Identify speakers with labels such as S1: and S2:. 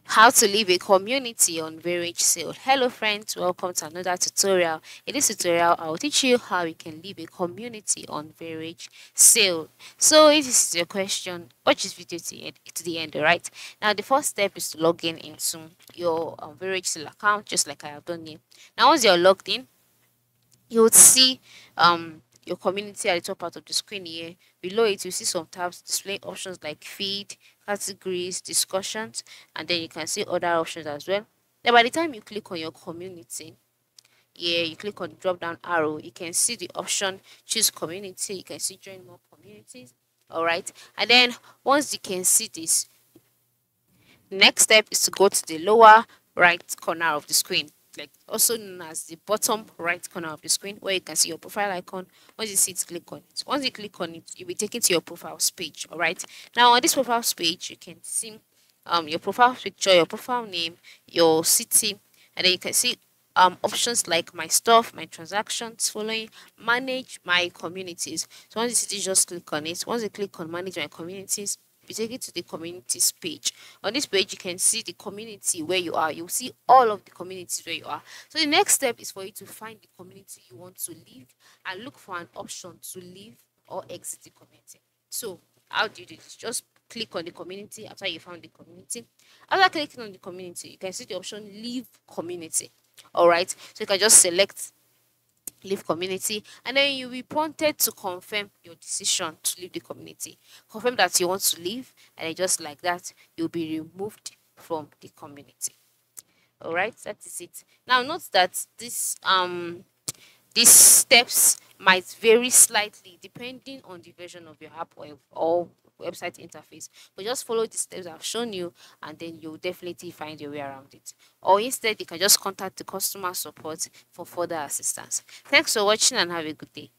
S1: How to leave a community on Varagesale. Hello friends, welcome to another tutorial. In this tutorial, I will teach you how you can leave a community on Varagesale. So if this is your question, watch this video to the end, alright? Now the first step is to log in into your Varagesale account, just like I have done here. Now once you're logged in, you would see your community at the top part of the screen here. Below it, you see some tabs displaying options like feed, categories, discussions, and then you can see other options as well. Then by the time you click on your community, yeah, you click on the drop down arrow, you can see the option choose community. You can see join more communities. All right, and then once you can see this, next step is to go to the lower right corner of the screen, like also known as the bottom right corner of the screen, where you can see your profile icon. Once you see it, click on it. Once you click on it, you'll be taken to your profiles page. All right. Now on this profiles page, you can see your profile picture, your profile name, your city, and then you can see options like my stuff, my transactions, following, manage my communities. So once you see this, just click on it. Once you click on manage my communities, you take it to the communities page. On this page, you can see the community where you are. You'll see all of the communities where you are. So the next step is for you to find the community you want to leave and look for an option to leave or exit the community. So how do you do this? Just click on the community after you found the community. After clicking on the community, you can see the option leave community. All right. So you can just select leave community, and then you'll be prompted to confirm your decision to leave the community. Confirm that you want to leave, and then just like that, you'll be removed from the community. All right, that is it. Now note that these steps might vary slightly depending on the version of your app or website interface, but just follow the steps I've shown you, and then you'll definitely find your way around it. Or instead, you can just contact the customer support for further assistance. Thanks for watching and have a good day.